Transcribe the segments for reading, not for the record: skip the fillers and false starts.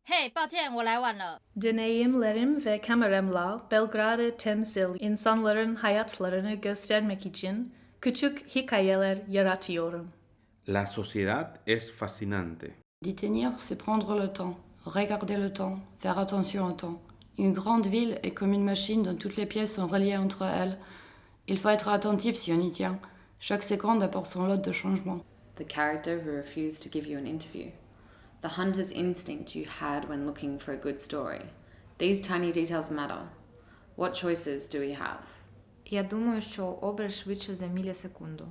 嘿，抱歉，我来晚了。Deneyimlerim ve kameramla Belgrad'ı temsil insanların hayatlarını göstermek için küçük hikayeler yaratıyorum. La sociedad es fascinante. Détenir, c'est prendre le temps, regarder le temps, faire attention au temps. Une grande ville est comme une machine dont toutes les pièces sont reliées entre elles. Il faut être attentif si on y tient. Chaque seconde apporte son lot de changements. The character who refused to give you an interview. The hunter's instinct you had when looking for a good story. These tiny details matter. What choices do we have? Я думаю, що образ швидше за мілісекунду.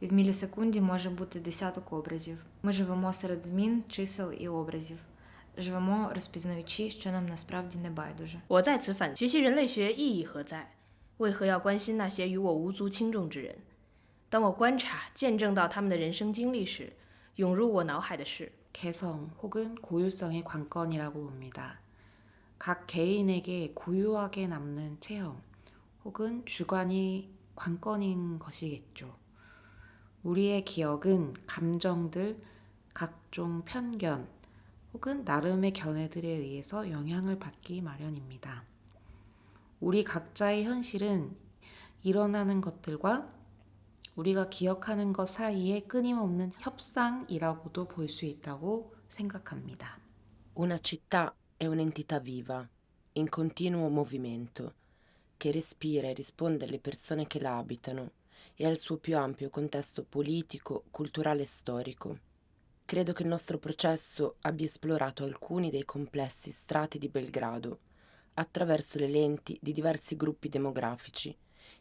В мілісекунді може бути десяток образів. Ми живемо серед змін, чисел і образів. Живемо, розпізнаючи, що нам насправді не байдуже. 我在此反学习人类学意义何在？为何要关心那些与我无足轻重之人？当我观察、见证到他们的人生经历时，涌入我脑海的是 개성 혹은 고유성의 관건이라고 봅니다. 각 개인에게 고유하게 남는 체험 혹은 주관이 관건인 것이겠죠. 우리의 기억은 감정들, 각종 편견 혹은 나름의 견해들에 의해서 영향을 받기 마련입니다. 우리 각자의 현실은 일어나는 것들과 우리가 기억하는 것 사이의 끊임없는 협상이라고도 볼 수 있다고 생각합니다. Una città è un'entità viva, in continuo movimento, che respira e risponde alle persone che la abitano e al suo più ampio contesto politico, culturale e storico. Credo che il nostro processo abbia esplorato alcuni dei complessi strati di Belgrado attraverso le lenti di diversi gruppi demografici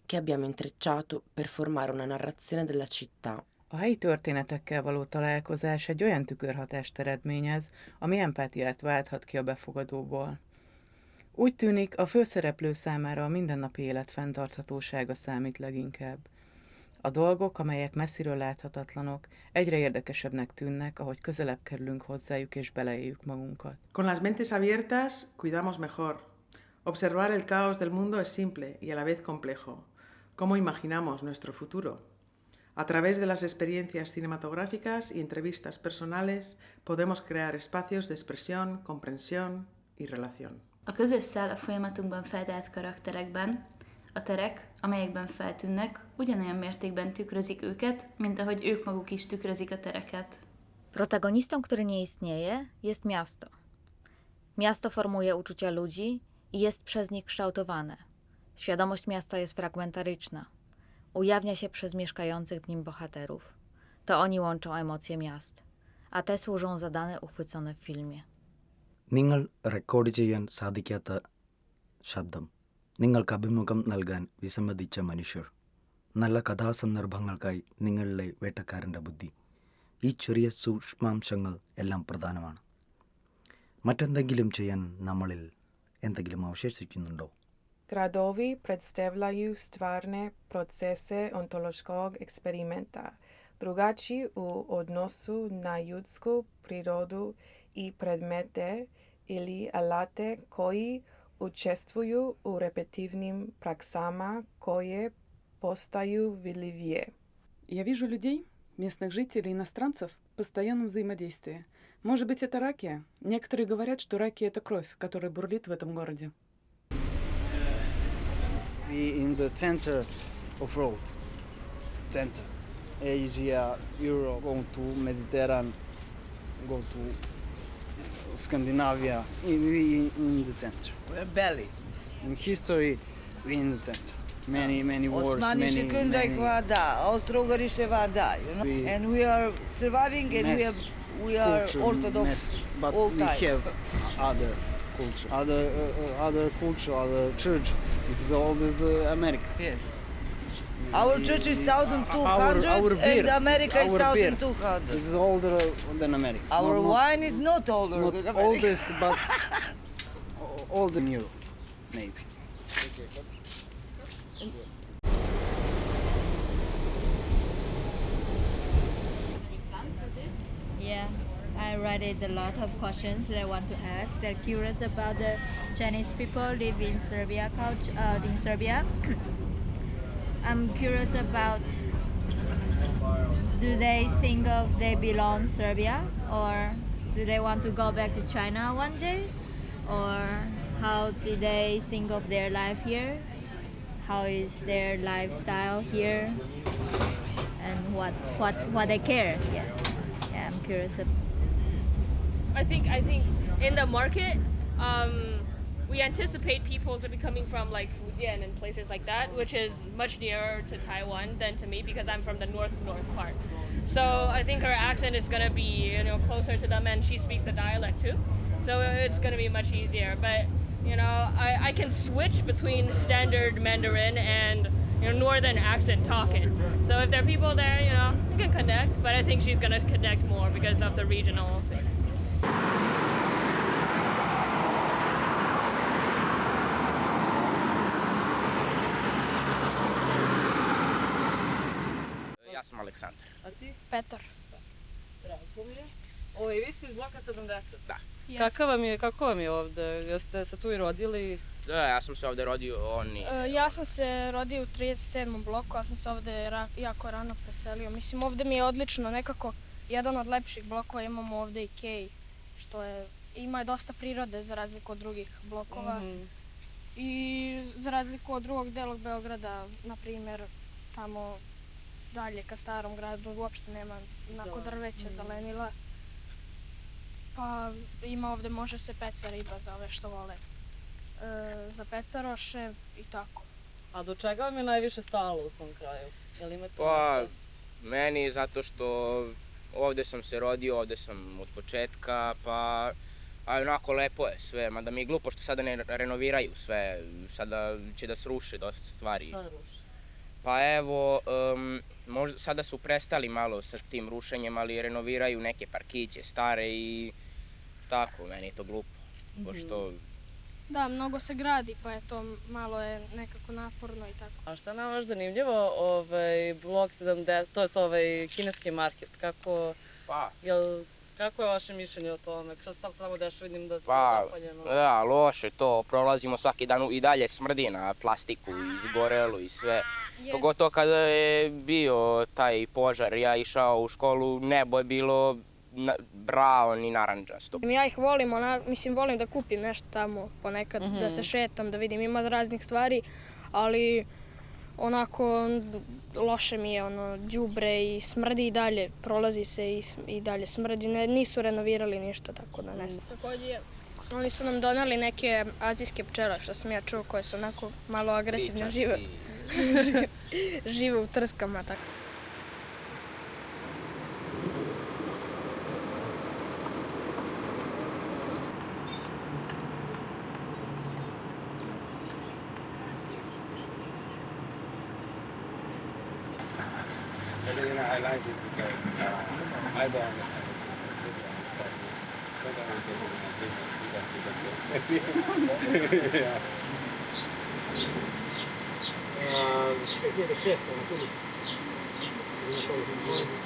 che abbiamo intrecciato per formare una narrazione della città. A helyi történetekkel való találkozás egy olyan tükörhatást eredményez, ami empátiát válthat ki a befogadóból. Úgy tűnik, a főszereplő számára a mindennapi élet fenntarthatósága számít leginkább. A dolgok, amelyek messziről láthatatlanok, egyre érdekesebbnek tűnnek, ahogy közelebb kerülünk hozzájuk és beleéljük magunkat. Con las mentes abiertas cuidamos mejor. Observar el caos del mundo es simple y a la vez complejo. ¿Cómo imaginamos nuestro futuro? A través de las experiencias cinematográficas y entrevistas personales podemos crear espacios de expresión, comprensión y relación. A közös szál a folyamatunkban feltárt karakterekben, a terek, amelyekben feltűnnek, ugyanolyan mértékben tükrözik őket, mint ahogy ők maguk is tükrözik a tereket. Protagonistą, który nie istnieje, jest miasto. Miasto formuje uczucia ludzi i jest przez nich kształtowane. Świadomość miasta jest fragmentaryczna. Ujawnia się przez mieszkających w nim bohaterów. To oni łączą emocje miast, a te służą za dane uchwycone w filmie. നിങ്ങൾ record ചെയ്യാൻ സാധിക്കാത്ത ശബ്ദം, നിങ്ങൾക്ക് അഭിമുഖം നൽകാൻ വിസമ്മതിച്ച മനുഷ്യർ, നല്ല കഥാസന്ദർഭങ്ങൾക്കായി നിങ്ങളിലെ വേട്ടക്കാരൻ്റെ ബുദ്ധി, ഈ ചെറിയ സൂക്ഷ്മാംശങ്ങൾ എല്ലാം പ്രധാനമാണ്. മറ്റെന്തെങ്കിലും ചെയ്യാൻ നമ്മളിൽ എന്തെങ്കിലും അവശേഷിക്കുന്നുണ്ടോ? Gradovi predstavljaju stvarne procese ontološkog eksperimenta, drugačiji u odnosu na ljudsku prirodu i predmete ili alate koji učestvuju u repetitivnim praksama koje postaju vidljivije. Я вижу людей, местных жителей, иностранцев в постоянном взаимодействии. Может быть, это ракия? Некоторые говорят, что ракия — это кровь, которая бурлит в этом городе. We in the center of world. Center. Asia, Europe, go to Mediterranean, go to Scandinavia. We in the center. We're belly. In history, we in the center. Many wars, Osmanische Königreich war da, Austro-Ungarische war da, you know. And we are surviving, and we are Orthodox but all we time. have other culture, other church. It's the oldest America. Yes. Our church is 1200 and America is 1200. It's older than America. Our wine is not older not than America. Oldest, but older than Europe, maybe. Yeah, I read a lot of questions that I want to ask. They're curious about the Chinese people live in Serbia in Serbia. I'm curious about, do they think of they belong Serbia, or do they want to go back to China one day, or how do they think of their life here? How is their lifestyle here, and what they care? Yeah, I'm curious. I think in the market, we anticipate people to be coming from like Fujian and places like that, which is much nearer to Taiwan than to me because I'm from the north part. So I think her accent is gonna be closer to them, and she speaks the dialect too. So it's gonna be much easier. But I can switch between standard Mandarin and northern accent talking. So if there are people there, we can connect. But I think she's gonna connect more because of the regional thing. Ja sam Aleksandar. A ti? Petar. Drago mi je. Vi ste iz bloka 70? Da. Kako vam je ovde? Jeste se tu i rodili? Da, ja sam se ovde rodio, Ja sam se rodio u 37. bloku, ali sam se ovde jako rano preselio. Mislim, ovde mi je odlično, nekako jedan od lepših blokova. Imamo ovde i kej, ima dosta prirode za razliku od drugih blokova. I za razliku od drugog delog Beograda, na primjer, tamo dalje ka starom gradu uopšte nema onako drveća, zelenila. Pa ima ovde, može se peca riba za ove što vole. Za pecaroše i tako. A do čega vam je najviše stalo u svom kraju? Jel imate Pa, nešto? meni zato što ovde sam se rodio, ovde sam od početka, pa ali onako lepo je sve, mada mi je glupo što sada ne renoviraju sve, sada će da sruše dosta stvari. Šta ruše? Pa evo, sada su prestali malo sa tim rušenjem, ali renoviraju neke parkiće stare i tako, meni je to glupo, pošto... Da, mnogo se gradi, pa je to malo je nekako naporno i tako. A šta nam je zanimljivo, blok 70, to je kineski market, kako je vaše mišljenje o tome? Šta se tam samo dešava, vidim da se zapaljeno? Da, loše to, prolazimo svaki dan i dalje smrdi na plastiku, izgorelu i sve. Pogotovo kada je bio taj požar, ja išao u školu, nebo je bilo brown i naranđasto. Ja ih volim, volim da kupim nešto tamo ponekad, da se šetam, da vidim, ima raznih stvari, ali onako loše mi je, đubre i smrdi i dalje, prolazi se i dalje smrdi, nisu renovirali ništa, tako da ne znam. Takođe, oni su nam doneli neke azijske pčele, što sam ja čuo, koje su onako malo agresivno žive u trskama, tako. I like it because I don't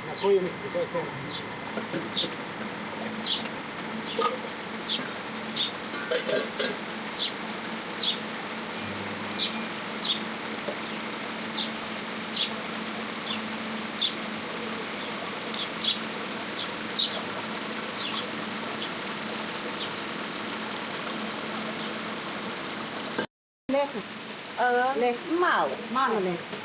Na koju mislite, koja je cena? Malo lepo.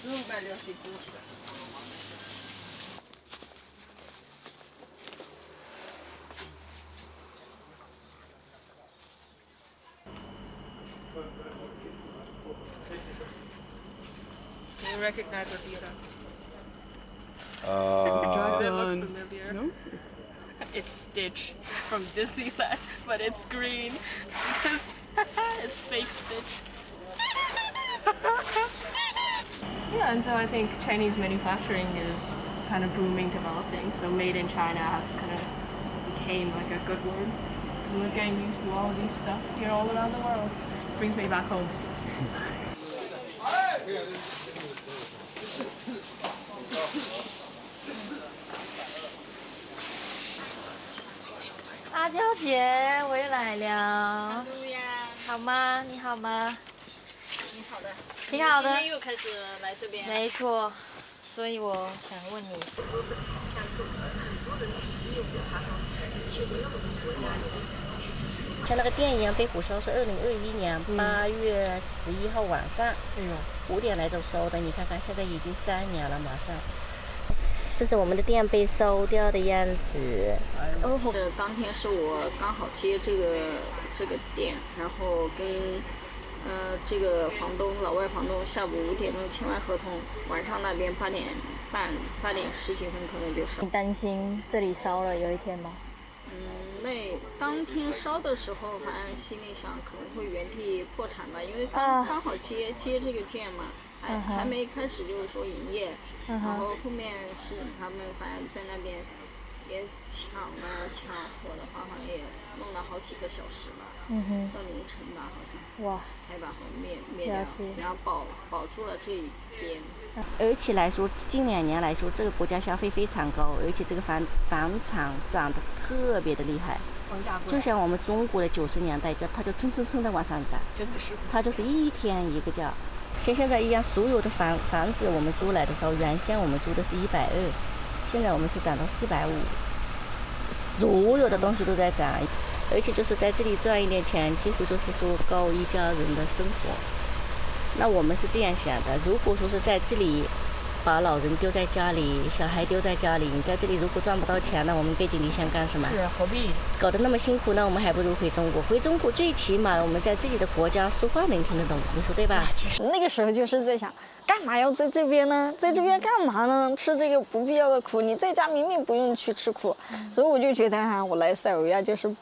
Can you recognize the theater? Dragon. Does it look familiar? No? It's Stitch from Disneyland, but it's green because it's fake Stitch. Yeah, and so I think Chinese manufacturing is kind of booming, developing. So made in China has kind of became like a good word. We're getting used to all of these stuff here all around the world. Brings me back home. 阿娇姐回来了，好吗？你好吗？挺好的，挺好的。今天又开始来这边。没错，所以我想问你，像那个电影《被火烧》是2021年8月11号晚上5点来钟收的，你看看现在已经3年了，马上。这是我们的店被烧掉的样子。当天是我刚好接这个店，然后跟这个房东老外房东下午5点钟签完合同，晚上那边8点10几分可能就烧。你担心这里烧了有一天吗？那当天烧的时候，反正心里想可能会原地破产吧，因为刚好接这个店嘛，还没开始就是说营业，然后后面是他们反正在那边也抢火的话，好像也弄了好几个小时吧，到凌晨吧好像，哇，才把火灭掉，然后保住了这一边。而且来说，近2年来说，这个国家消费非常高，而且这个房产涨得特别的厉害，就像我们中国的90年代，它就蹭的往上涨，真的是，它就是一天一个价，像现在一样，所有的房子我们租来的时候，原先我们租的是120，现在我们是涨到450，所有的东西都在涨，而且就是在这里赚一点钱，几乎就是说高一家人的生活。那我们是这样想的，如果说是在这里把老人丢在家里，小孩丢在家里，你在这里如果赚不到钱，那我们背井离乡干什么？是何必搞得那么辛苦呢？我们还不如回中国。回中国最起码我们在自己的国家说话能听得懂，你说对吧？那个时候就是在想，干嘛要在这边呢？在这边干嘛呢？吃这个不必要的苦，你在家明明不用去吃苦，所以我就觉得我来塞尔维亚就是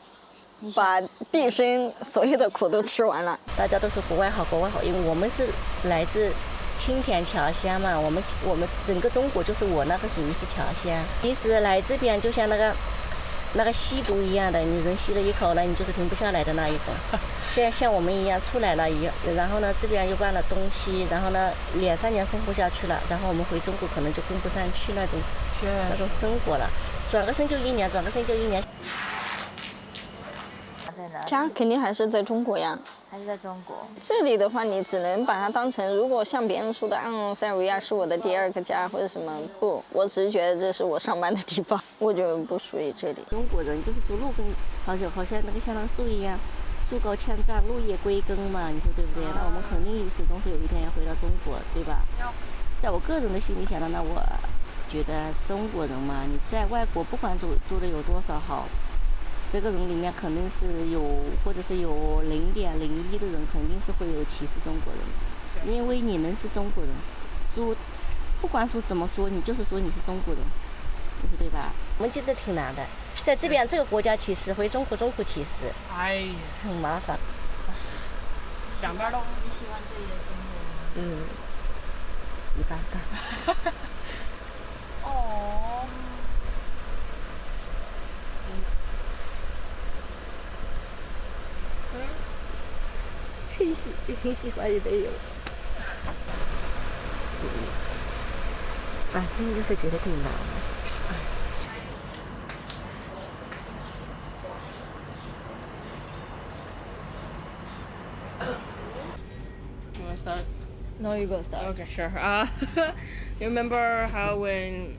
把毕生所有的苦都吃完了。大家都说国外好，国外好，因为我们是来自青田侨乡嘛，我们整个中国就是我那个属于是侨乡。其实来这边就像那个吸毒一样的，你人吸了一口呢，你就是停不下来的那一种。像我们一样出来了一样，然后呢这边又办了东西，然后呢2、3年生活下去了，然后我们回中国可能就跟不上去那种生活了，转个身就1年，转个身就1年。家肯定还是在中国呀，还是在中国。这里的话，你只能把它当成，如果像别人说的，塞尔维亚是我的第2个家或者什么，不，我只是觉得这是我上班的地方，我就不属于这里。中国人就是说路跟好像那个像那个树一样，树高千丈，路也归根嘛，你说对不对？那我们肯定始终是有一天要回到中国，对吧？在我个人的心里想的，那我觉得中国人嘛，你在外国不管做的有多少好。10个人里面肯定是有，或者是有0.01的人，肯定是会有歧视中国人，因为你们是中国人，说不管说怎么说，你就是说你是中国人，你说对吧？我们觉得挺难的，在这边这个国家歧视，回中国歧视，很麻烦。两边都。你喜欢这里的生活吗？一般般。哦。很喜欢也没有，反正就是觉得挺难的。You want to start? No, you go start. Okay, sure. You remember how when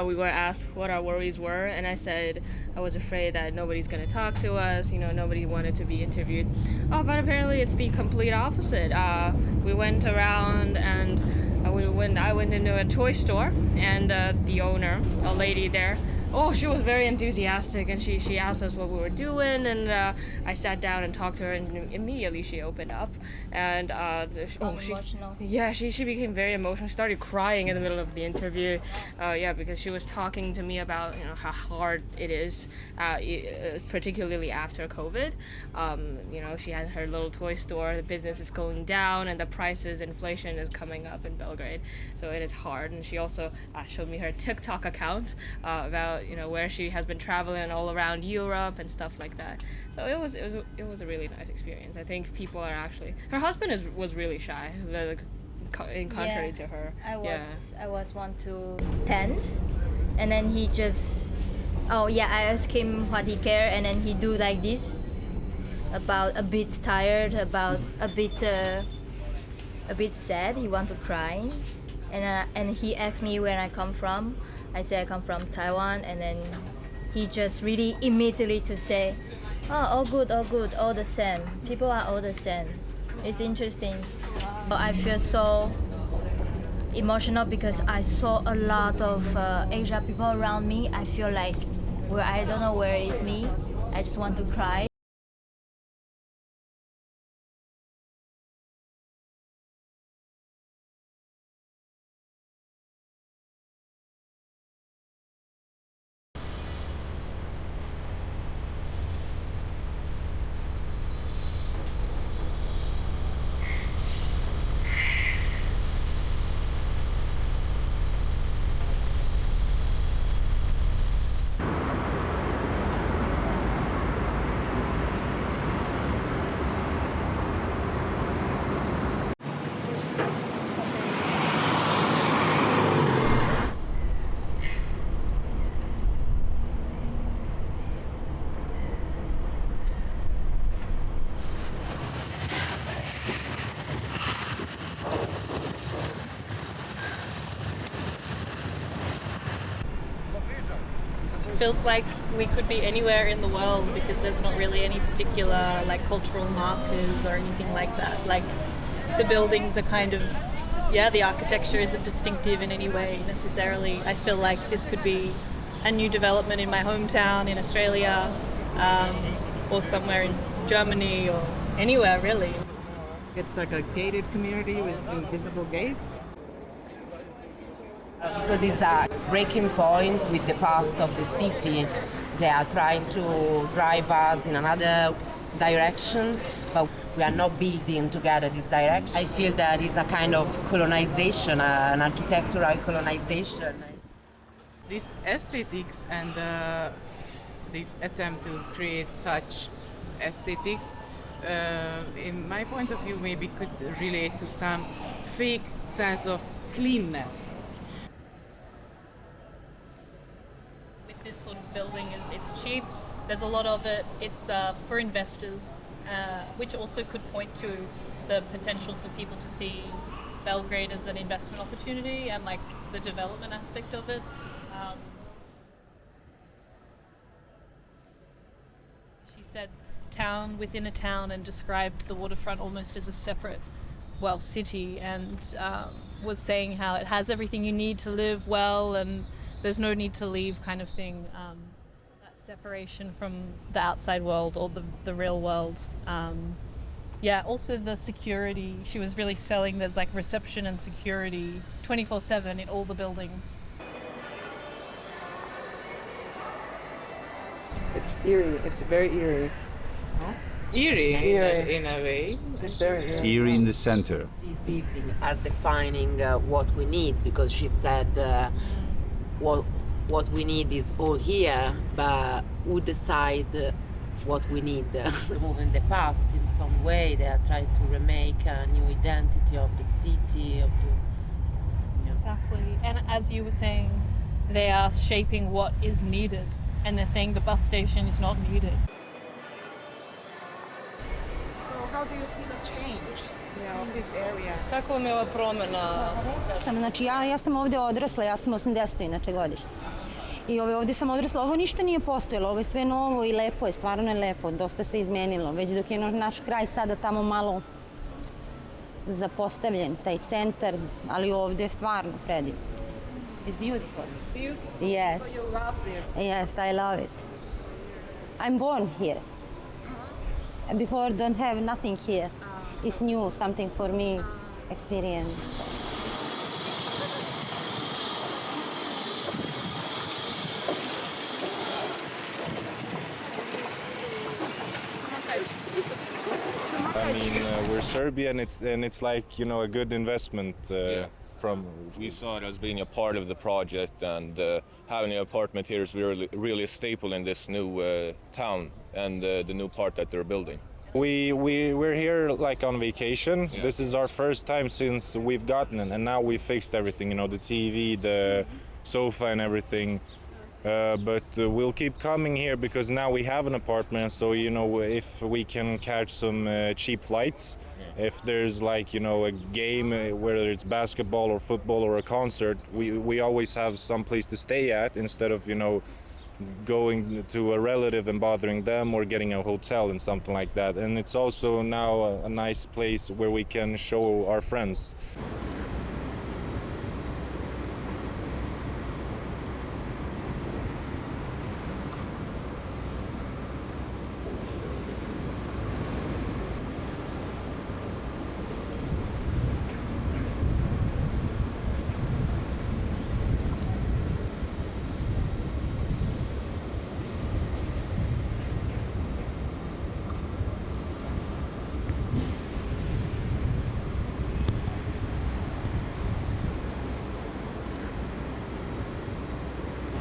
we were asked what our worries were, and I said I was afraid that nobody's going to talk to us, nobody wanted to be interviewed. But apparently it's the complete opposite. We went around and I went into a toy store, and the owner, a lady there, she was very enthusiastic, and she asked us what we were doing, and I sat down and talked to her, and immediately she opened up, and she became very emotional. She started crying in the middle of the interview, because she was talking to me about how hard it is, particularly after COVID. She had her little toy store. The business is going down, and the prices, inflation is coming up in Belgrade, so it is hard. And she also showed me her TikTok account about where she has been traveling all around Europe and stuff like that. So it was a really nice experience. I think people are actually. Her husband was really shy, in contrary to her. I was one to tense, and then he just. I asked him what he cared, and then he do like this. About a bit tired, about a bit sad. He want to cry, and he asked me where I come from. I said I come from Taiwan, and then he just really immediately to say, all good, all the same. People are all the same. It's interesting. But I feel so emotional because I saw a lot of Asian people around me. I feel like I don't know where is me. I just want to cry. Feels like we could be anywhere in the world because there's not really any particular cultural markers or anything like that. The buildings are kind of, the architecture isn't distinctive in any way necessarily. I feel like this could be a new development in my hometown in Australia, or somewhere in Germany or anywhere really. It's like a gated community with invisible gates. Because it's a breaking point with the past of the city. They are trying to drive us in another direction, but we are not building together this direction. I feel that it's a kind of colonization, an architectural colonization. This aesthetics and this attempt to create such aesthetics, in my point of view, maybe could relate to some fake sense of cleanness. This sort of building it's cheap, there's a lot of it, it's for investors, which also could point to the potential for people to see Belgrade as an investment opportunity and the development aspect of it. She said town within a town and described the waterfront almost as a separate city, and was saying how it has everything you need to live well and there's no need to leave kind of thing, that separation from the outside world or the real world. Also the security, she was really selling there's reception and security 24/7 in all the buildings. It's eerie, it's very eerie. Huh? Eerie. In a way. It's very eerie. Here in the center. These buildings are defining what we need, because she said what we need is all here, but who decide what we need? Removing the past in some way, they are trying to remake a new identity of the city. Exactly, and as you were saying, they are shaping what is needed, and they're saying the bus station is not needed. So how do you see the change in this area? Kako vam je ova promjena? Znači ja sam ovdje odrasla, ja sam 80. inače godište. I ovdje sam odrasla, ovo ništa nije postojalo, ovo je sve novo i lepo je, stvarno je lepo, dosta se izmenilo. Već dok je naš kraj sada tamo malo zapostavljen, taj centar, ali ovdje je stvarno predivno. It's beautiful. Beautiful. Yes. So you love this. Yes, I love it. I'm born here. And before, don't have nothing here. It's new, something for me, experience. I mean, we're Serbian, and it's like, you know, a good investment from. We saw it as being a part of the project, and having an apartment here is really a staple in this new town and the new part that they're building. We're here like on vacation. Yeah. This is our first time since we've gotten it, and now we fixed everything, you know, the TV, the sofa and everything. But we'll keep coming here because now we have an apartment, so, you know, if we can catch some cheap flights, if there's like, you know, a game, whether it's basketball or football or a concert, we always have some place to stay at instead of, you know, going to a relative and bothering them or getting a hotel and something like that. And it's also now a nice place where we can show our friends.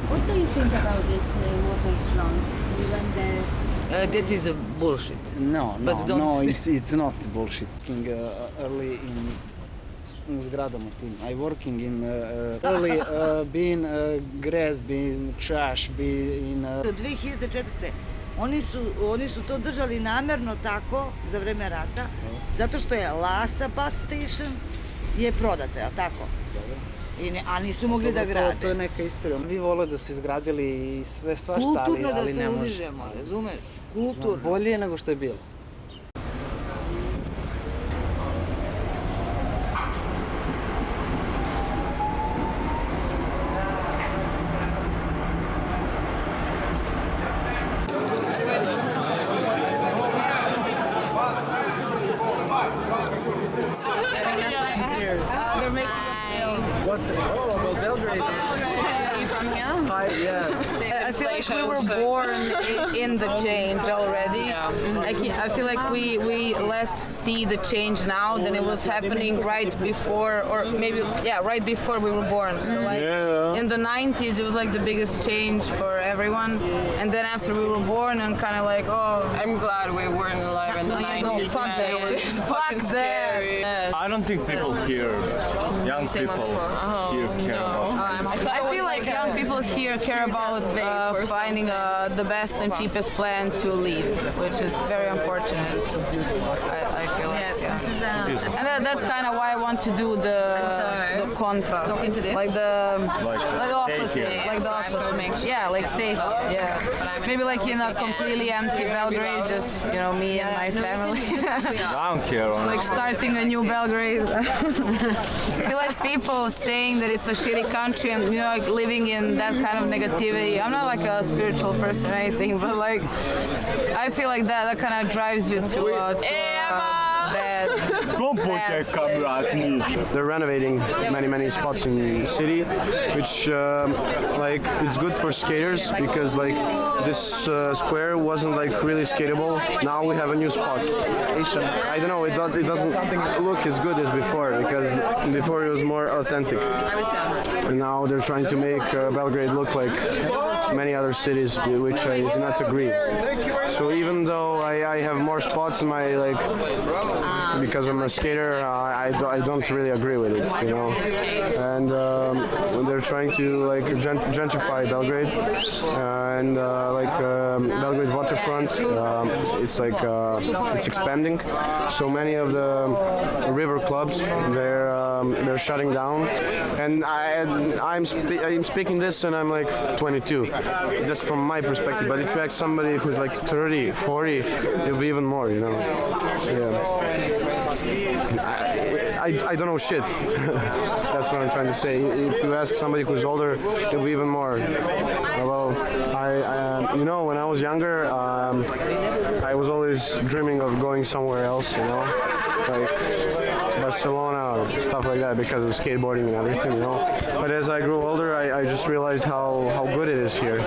What do you think about this waterfront? We went there. That is a bullshit. No, But don't it's not bullshit. Early in zgradama tim. I working in early being grass, being trash, being. 2004. Oni su to držali namjerno tako za vreme rata, zato što je lasta bus station je prodata, je li tako? A nisu mogli da grade. To je neka istorija. Vi vole da su izgradili sve svašta, ali ne može. Kulturno da se udižemo, razumeš? Kulturno. Bolje je nego što je bilo. They're making a film. What film? Oh, about Belgrade. Are you from here? Hi, yeah. I feel like we were born in the change already. I feel like we less see the change now than it was happening right before, or maybe, right before we were born. So like in the 90s, it was like the biggest change for everyone. And then after we were born, and kind of like, oh. I'm glad we weren't alive in the 90s. No, fuck that. Fuck that. I don't think people here, young people here care about. I feel like young people here care about finding the best and cheapest plan to leave, which is very unfortunate. I feel like. Yes, this is and that's kind of why I want to do the contra. Talking to this? Like the opposite. Like the opposite. Yeah, like stay. Yeah. Maybe like in a completely empty Belgrade, just, you know, me and my family. I don't care. It's like starting a new Belgrade. I feel like people saying that it's a shitty country and, you know, like living in that kind of negativity. I'm not like a spiritual person or anything, but like I feel like that kind of drives you to bad. They're renovating many spots in the city, which like it's good for skaters because like this square wasn't like really skatable. Now we have a new spot. I don't know. It doesn't look as good as before because before it was more authentic. And now they're trying to make Belgrade look like many other cities, which I do not agree. So even though I have more spots in my like, because I'm a skater, I don't really agree with it, you know. And they're trying to like gentrify Belgrade, and Belgrade waterfront, it's like it's expanding. So many of the river clubs they're shutting down, and I'm speaking this and I'm like 22. That's from my perspective. But if you ask somebody who's like 30, 40, it'll be even more, you know. Yeah. I don't know shit. That's what I'm trying to say. If you ask somebody who's older, it'll be even more. Well, you know, when I was younger, I was always dreaming of going somewhere else, you know, like Barcelona or stuff like that because of skateboarding and everything, you know. But as I grew older, I just realized how good it is here.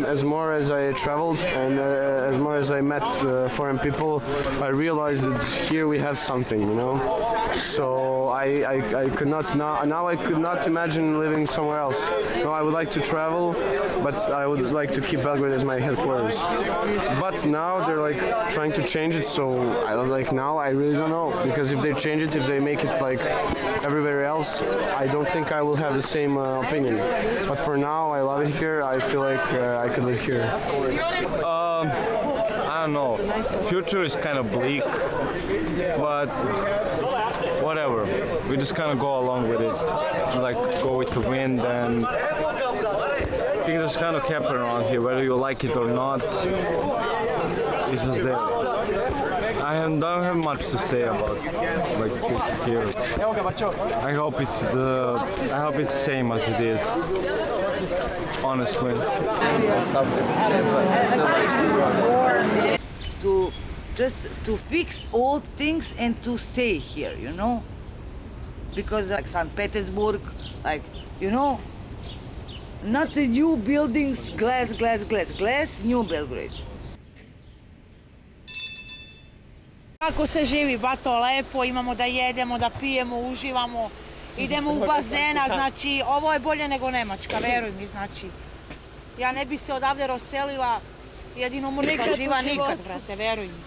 As more as I traveled and as more as I met foreign people, I realized that here we have something, you know. So I could not now I could not imagine living somewhere else. No, I would like to travel, but I would like to keep Belgrade as my headquarters. But now they're like trying to change it, so now I really don't know, because if they change it, if they make it like everywhere else, I don't think I will have the same opinion. But for now, I love it here. I feel like I could live here. I don't know. Future is kind of bleak, but whatever. We just kind of go along with it, like go with the wind, and things just kind of happen around here, whether you like it or not. It's just there. Don't have much to say about like future here. I hope it's the same as it is. Honestly. To fix old things and to stay here, you know, because like St. Petersburg, like, you know, not the new buildings, glass, new Belgrade. Kako se živi, bato lepo, imamo da jedemo, da pijemo, uživamo, idemo u bazena, znači ovo je bolje nego Njemačka, veruj mi, znači. Ja ne bi se odavde rozselila, jedino nikad živa nikad, brate, veruj mi.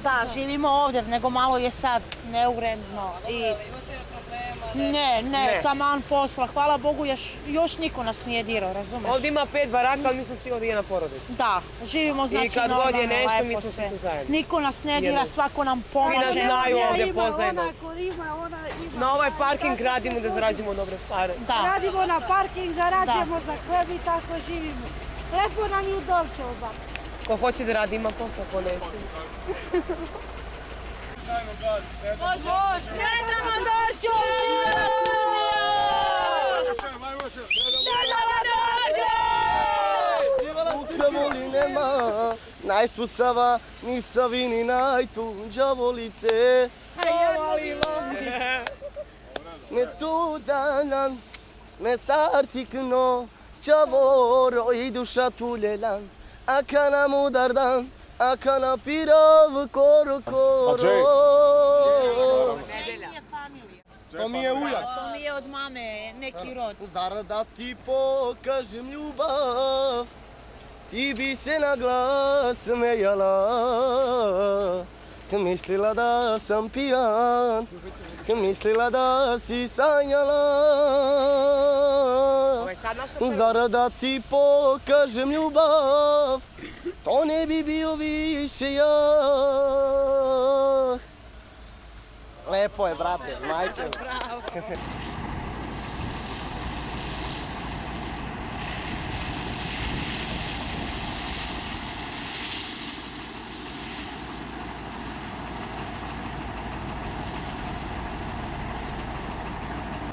Da, živimo ovdje, nego malo je sad neuredno i... Ne, taman posla, hvala Bogu, još niko nas nije dirao, razumeš? Ovdje ima 5 baraka, ali mi smo svi ovdje jedna porodica. Da, živimo znači normalno, lepo sve. I kad god je nešto, mi smo svi tu zajedno. Niko nas ne dira, svako nam pomaže. Svi nas znaju ovdje, poznaje nas. Na ovaj parking radimo da zarađujemo dobre pare. Da. Radimo na parking, zarađujemo za hleb i tako živimo. Lepo nam je u Dolčeva. Ko hoće da radi ima posla, ko neće. Može! Ne damo doći! Voli nema, najsusava, ni savini najtuđa volice. Me tu danan, me sartikno, čavoro i duša tuljelan, a kana mudardan, a kana pirov koro. To mi je ujak. To mi je od mame, neki rod. Zar da ti pokažem ljubav, ti bi se na glas smejala. Mislila da sam pijan, mislila da si sanjala. Zar da ti pokažem ljubav, to ne bi bio više ja. Lepo je, brate, majke. Bravo.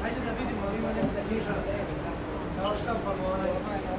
Ajde da vidimo, ali ima neka niža da odštampamo onaj kompas.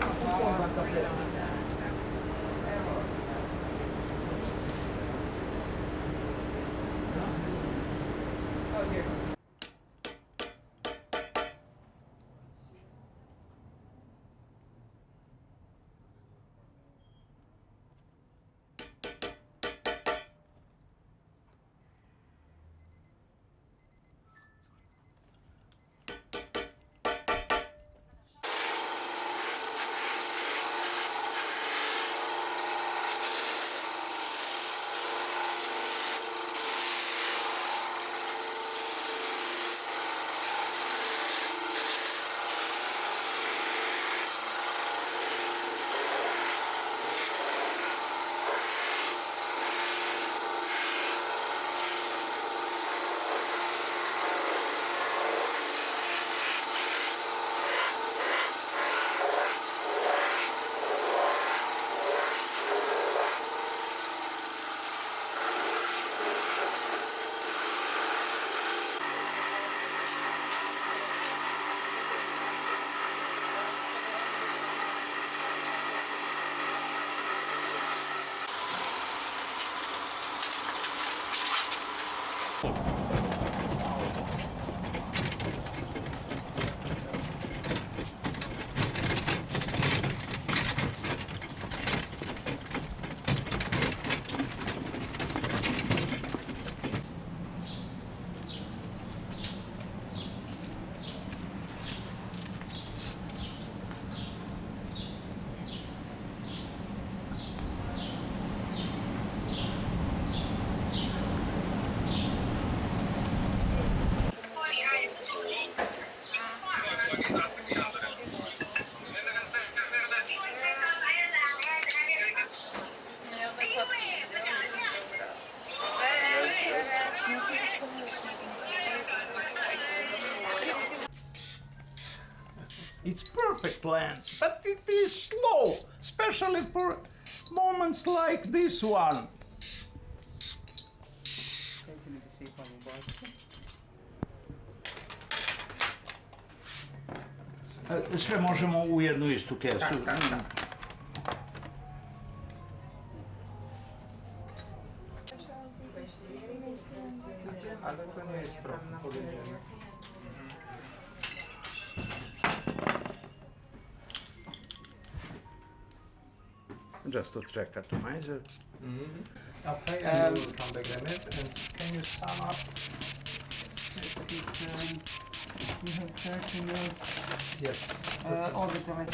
It's perfect lens, but it is slow, especially for moments like this one. Sve možemo u jednu istu kesu. Ali to nije ispravno poređenje. Just to check atomizer. Okay, and you will come back in it. And can you sum up? We have 30 minutes. Yes. All the time.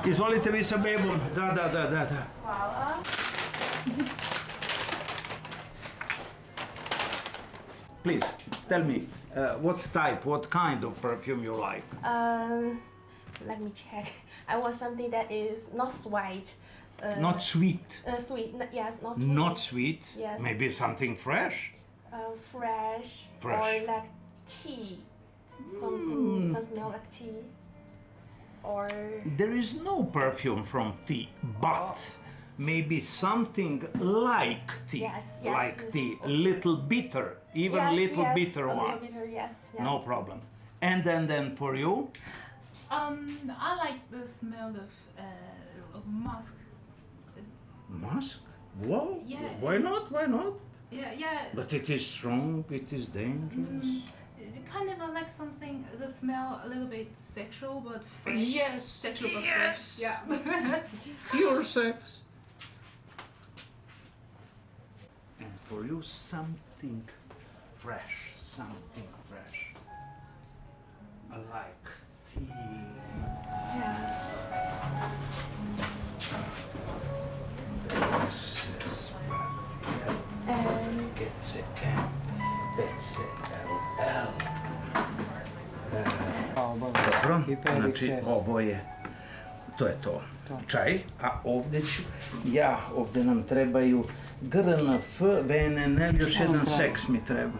Izvolite vi sa bebom. Da. Hvala. Please, tell me, what type, what kind of perfume you like? Let me check. I want something that is not sweet. Not sweet. Sweet, yes, not sweet. Not sweet? Yes. Maybe something fresh? Fresh. Fresh. Or like tea. Some smell like tea. Or There is no perfume from tea, but maybe something like tea. Yes, Like tea, little bitter, even little bitter a one. little bitter, yes. No problem. And then for you? I like the smell of musk. Musk? Whoa, Yeah. why not? Yeah. But it is strong, it is dangerous. Kind of like something that smell a little bit sexual but fresh. Yes. Sexual but Yes. fresh. Yeah. Pure sex. And for you, something fresh. Like tea. Yes. Dobro, znači ovo je, to je to, čaj, a ovdje ću, ovdje nam trebaju GRNF, VNNL, još jedan seks mi treba,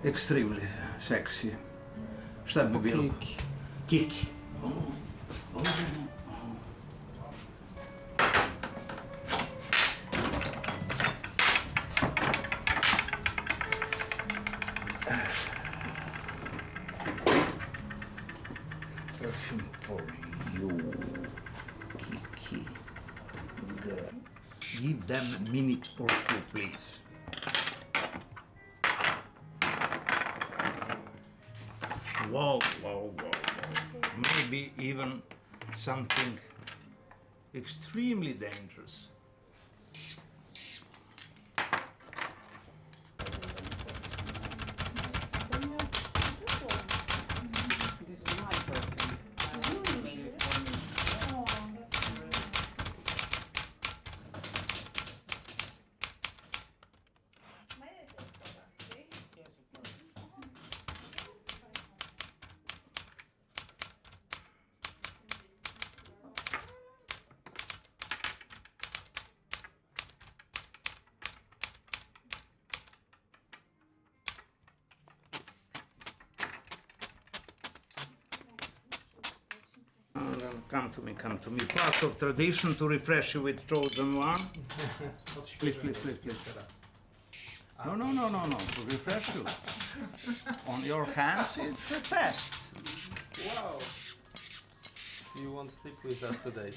extremely sexy. Šta bi bilo? Kiki. Perfume for you, Kiki. Good. Give them a minute or two, please. Whoa. Maybe even something extremely dangerous. Come to me. Part of tradition to refresh you with chosen one. Please. No. To refresh you. On your hands, it's the best. Wow. You won't sleep with us today.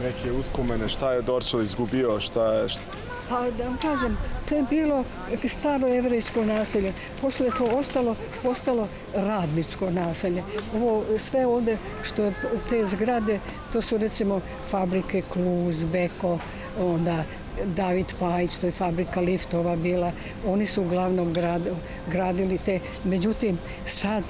neke uspomene, šta je Dorčel izgubio, šta je... Pa da vam kažem, to je bilo staro jevrejsko naselje. Pošto je to postalo radničko naselje. Ovo sve ovdje što je te zgrade, to su recimo fabrike Kluz, Beko, onda David Pajić, to je fabrika liftova bila. Oni su uglavnom gradili te. Međutim, sad,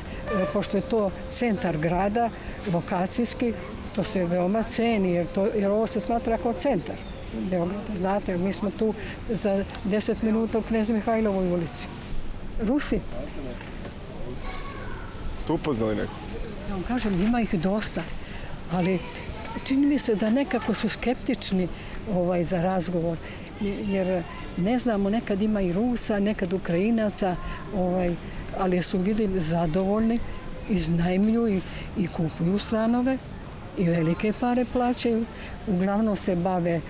pošto je to centar grada, lokacijski, to se veoma ceni, jer ovo se smatra kao centar Beograda. Znate, mi smo tu za 10 minuta u Knez Mihajlovoj ulici. Rusi. Ste upoznali neko? Ja vam kažem, ima ih dosta, ali čini mi se da nekako su skeptični za razgovor, jer ne znamo, nekad ima i Rusa, nekad Ukrajinaca, ali su vidjeli zadovoljni, iznajmljuju i kupuju stanove i velike pare plaćaju. Uglavnom se bave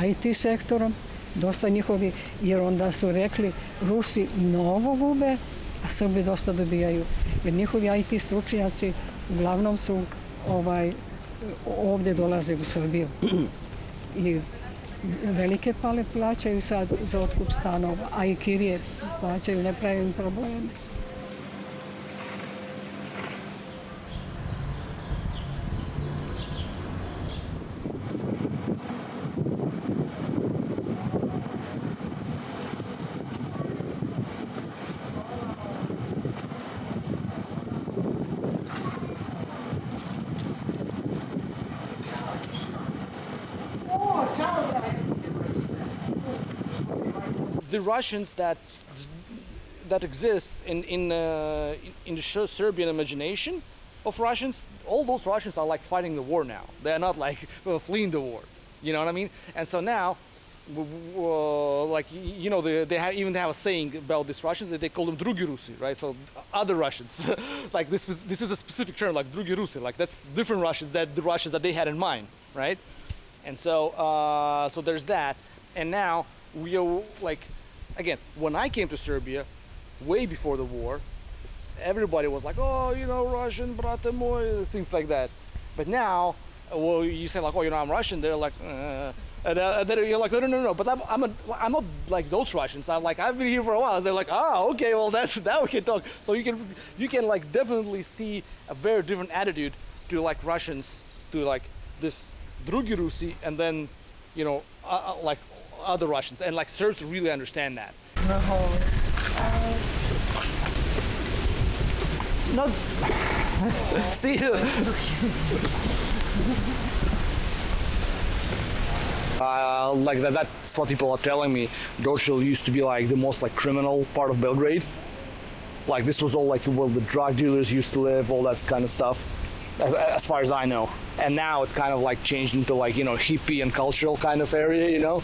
IT sektorom, dosta njihovi, jer onda su rekli Rusi mnogo gube, a Srbi dosta dobijaju. Jer njihovi IT stručnjaci uglavnom su ovdje dolaze u Srbiju. I velike pare plaćaju sad za otkup stanova, a i kirije plaćaju, ne pravi im probleme. The Russians that exist in the Serbian imagination of Russians, all those Russians are like fighting the war now. They are not like fleeing the war. You know what I mean? And so now, they even have a saying about these Russians that they call them Drugi Rusi, right? So other Russians, like this is a specific term, like Drugi Rusi, like that's different Russians that the Russians that they had in mind, right? And so so there's that, and now we are like. Again, when I came to Serbia, way before the war, everybody was like, oh, Russian, brate moj, things like that. But now, well, you say like, oh, I'm Russian, they're like, and then you're like, no, but I'm not like those Russians. I've been here for a while. They're like, okay, well, now we can talk. So you can like definitely see a very different attitude to like Russians, to like this Drugi Rusi, and then, like other Russians, and like Serbs really understand that. No. See. Like that's what people are telling me. Dorčel used to be like the most like criminal part of Belgrade. Like this was all like where the drug dealers used to live, all that kind of stuff. As far as I know. And now it kind of like changed into like, hippie and cultural kind of area,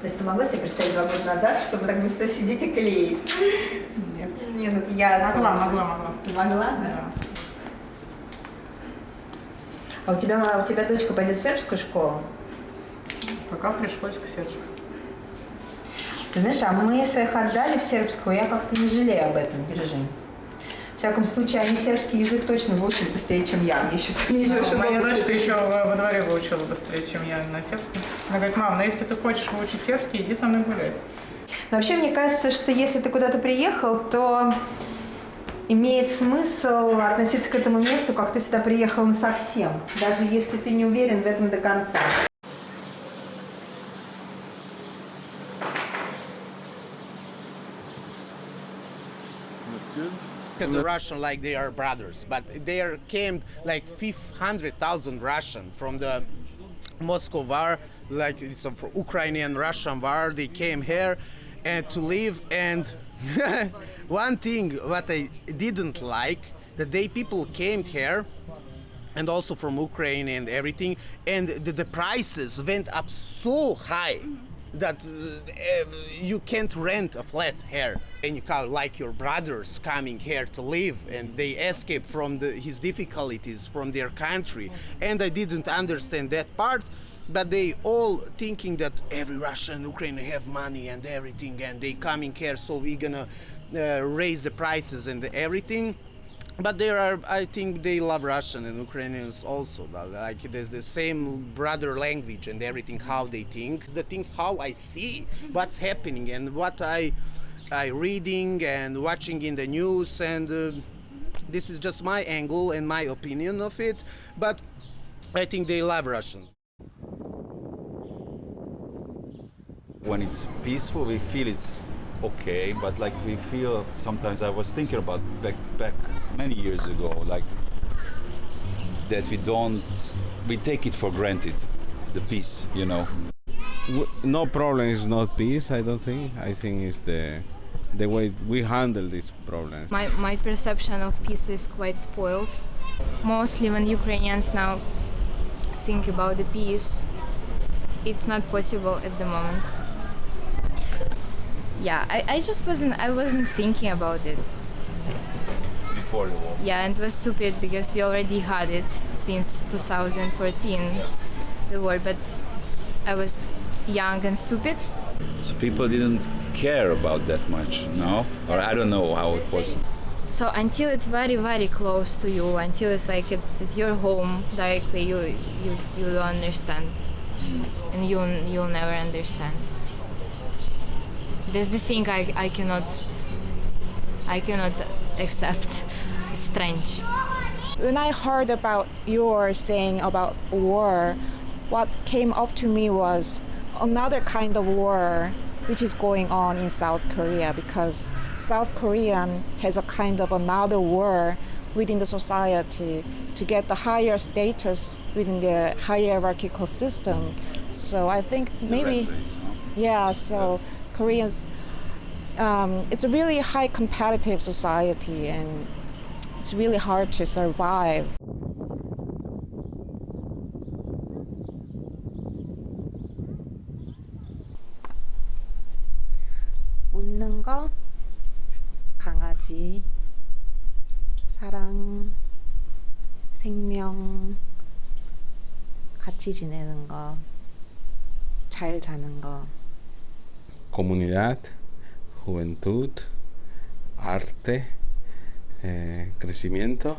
То есть ты могла себе представить 2 года назад, чтобы так быстро сидеть и клеить? Нет. Нет, я... Могла. Ты могла? Да. А у тебя дочка пойдет в сербскую школу? Пока в предшкольскую сербскую. Ты знаешь, а мы своих отдали в сербскую, я как-то не жалею об этом, держи. В всяком случае, они сербский язык точно выучат быстрее, чем я. Мне еще моя дочка еще во дворе выучила быстрее, чем я на сербском. Она говорит, мам, если ты хочешь выучить сербский, иди со мной гулять. Но вообще, мне кажется, что если ты куда-то приехал, то имеет смысл относиться к этому месту, как ты сюда приехал насовсем, даже если ты не уверен в этом до конца. That's good. At the Russian like they are brothers, but there came like 500,000 Russian from the Moscow war, like it's a Ukrainian Russian war. They came here and to live. And one thing what I didn't like, that they people came here and also from Ukraine and everything, and the prices went up so high that you can't rent a flat here. And you can, like your brothers coming here to live, and they escape from his difficulties from their country. And I didn't understand that part, but they all thinking that every Russian, Ukrainian have money and everything, and they coming here, so we're gonna raise the prices and everything. But there are, I think they love Russian and Ukrainians also. Like there's the same brother language and everything, how they think. The things how I see what's happening and what I reading and watching in the news, and this is just my angle and my opinion of it. But I think they love Russians. When it's peaceful, we feel it's okay, but like we feel sometimes, I was thinking about back many years ago, like that we take it for granted, the peace, you know. No problem is not peace, I don't think. I think it's the way we handle this problem. My perception of peace is quite spoiled. Mostly when Ukrainians now think about the peace, it's not possible at the moment. Yeah, I wasn't thinking about it. Before the war? Yeah, and it was stupid because we already had it since 2014, the war, but I was young and stupid. So people didn't care about that much, no? Or I don't know how it was. So until it's very, very close to you, until it's like at your home directly, you don't understand. And you'll never understand. There's this thing I cannot accept. It's strange. When I heard about your saying about war, what came up to me was another kind of war which is going on in South Korea, because South Korea has a kind of another war within the society to get the higher status within the hierarchical system. So I think maybe, yeah, so Koreans, it's a really high competitive society and it's really hard to survive. 웃는 거, 강아지, 사랑, 생명, 같이 지내는 거, 잘 자는 거. Comunidad, juventud, arte, crecimiento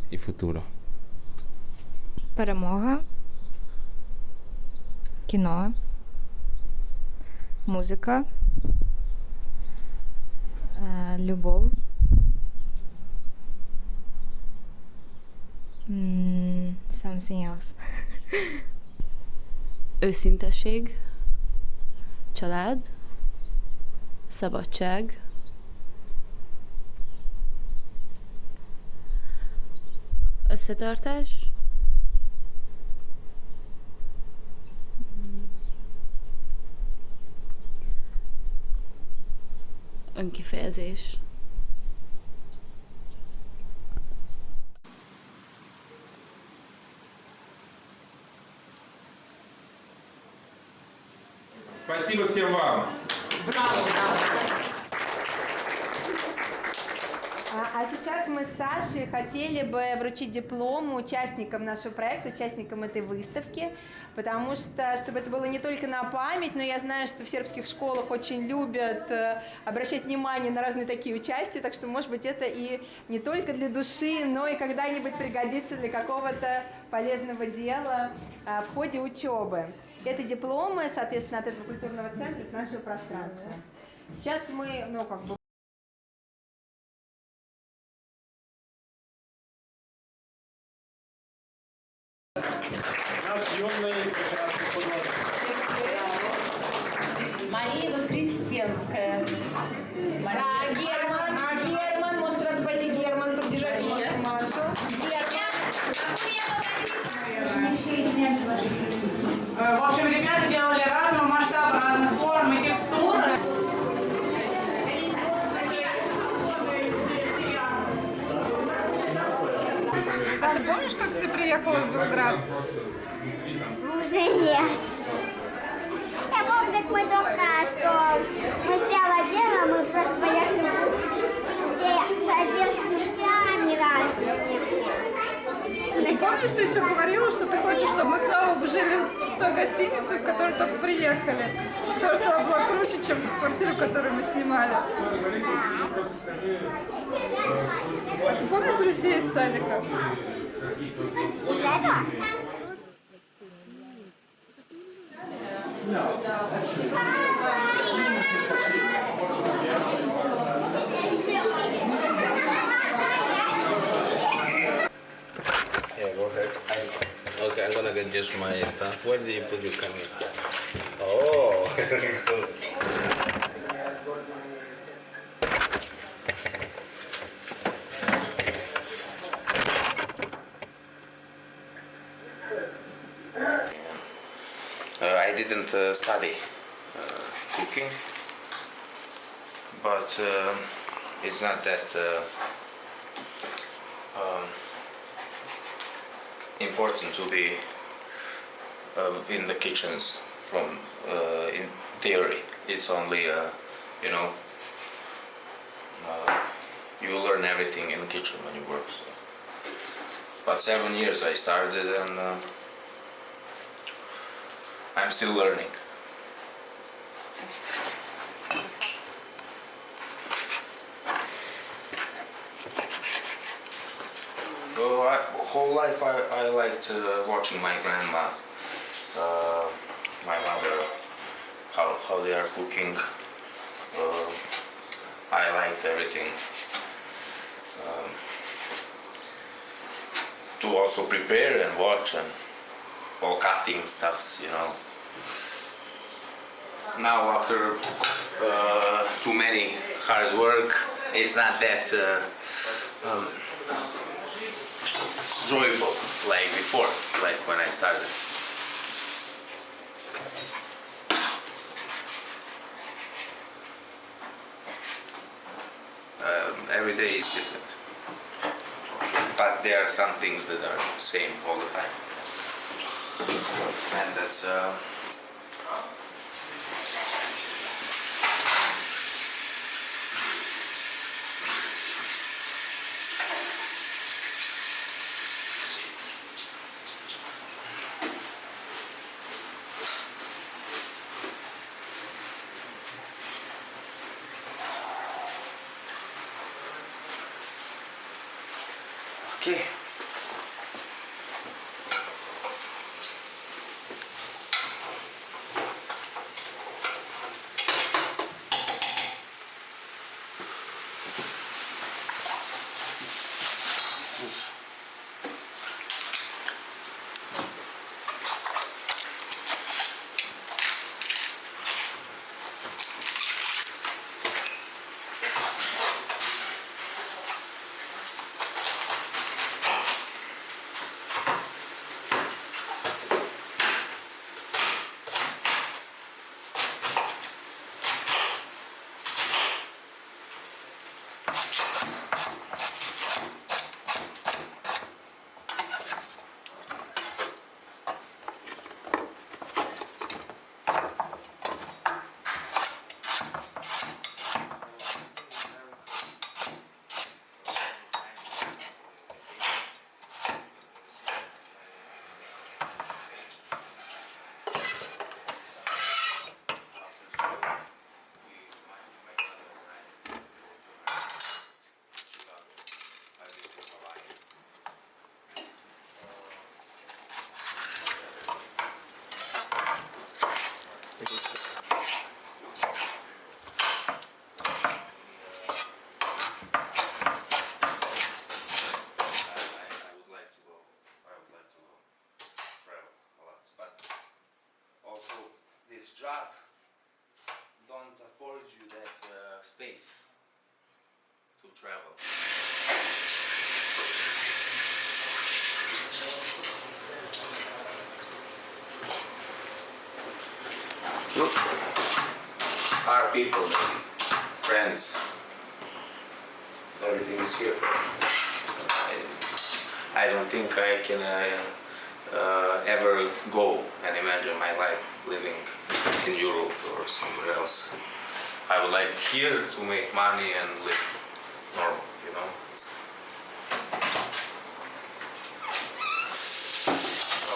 y futuro. Перемога, кіно, музика, любов, something else. Őszinteség, család, szabadság, összetartás, önkifejezés. Спасибо всем вам. А сейчас мы с Сашей хотели бы вручить диплом участникам нашего проекта, участникам этой выставки, потому что, чтобы это было не только на память, но я знаю, что в сербских школах очень любят обращать внимание на разные такие участия, так что, может быть, это и не только для души, но и когда-нибудь пригодится для какого-то полезного дела в ходе учебы. Это дипломы, соответственно, от этого культурного центра, от нашего пространства. Сейчас мы, Наш юный прекрасный художник. Мария Воскресенская. Герман, может, раз пойти Герман. как? Уже нет. Я помню, как мы только что мы сперва делаем, мы просто поехали с одеждами разными. Ты помнишь, ты еще говорила, что ты хочешь, чтобы мы снова жили в той гостинице, в которую только приехали? Потому что она была круче, чем квартиру, которую мы снимали. А ты помнишь друзей из садика? Yeah, go ahead. Okay, I'm gonna get just my stuff. Where do you put your camera? Oh, cool. I didn't study cooking, but it's not that important to be in the kitchens from in theory. It's only you know, you learn everything in the kitchen when you work. So. But 7 years I started, and I'm still learning. Whole life I liked watching my grandma, my mother, how they are cooking. I liked everything. To also prepare and watch and all cutting stuffs, you know. Now after too many hard work, it's not that joyful like before, like when I started. Every day is different, but there are some things that are the same all the time, and that's okay. This job don't afford you that space to travel. Look, our people, friends, everything is here. I don't think I can ever go and imagine my life living in Europe or somewhere else. I would like here to make money and live normal, you know. So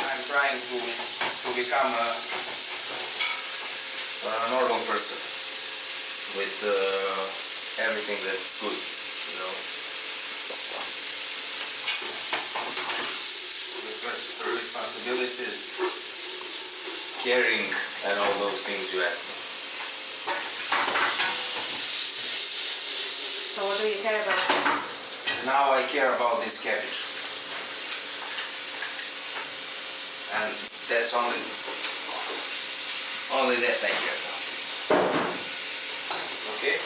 I'm trying to become a normal person with everything that's good, you know. With responsibilities, caring, and all those things you asked me. So what do you care about? Now I care about this cabbage. And that's only that I care about. Okay?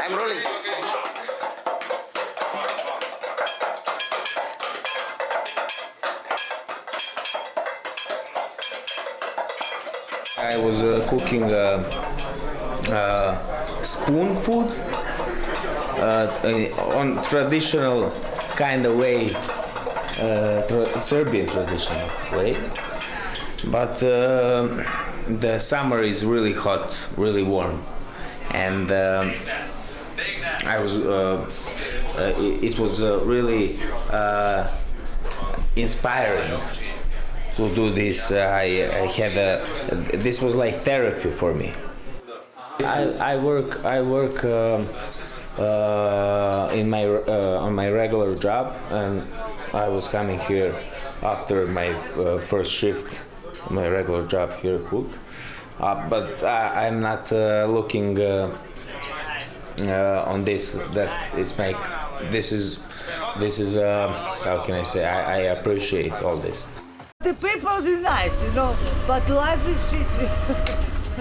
I'm rolling. I was cooking spoon food on traditional kind of way, Serbian traditional way. But the summer is really hot, really warm, and I was. It was really inspiring to do this. I had this was like therapy for me. I work in my on my regular job, and I was coming here after my first shift, my regular job here at Cook. But I'm not looking on this. That it's like this is how can I say? I appreciate all this. The people is nice, you know, but life is shit.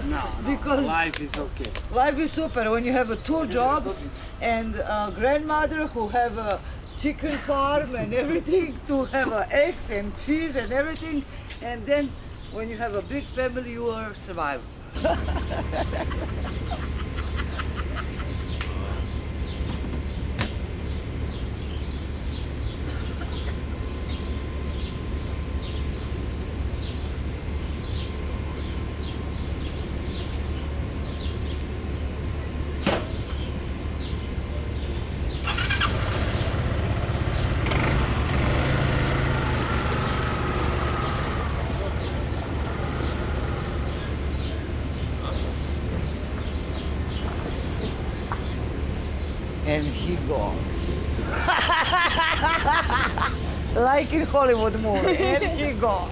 No, because life is okay. Life is super when you have 2 jobs and a grandmother who have a chicken farm and everything, to have eggs and cheese and everything, and then when you have a big family, you are survive. And he gone. Like in Hollywood movie, and he gone.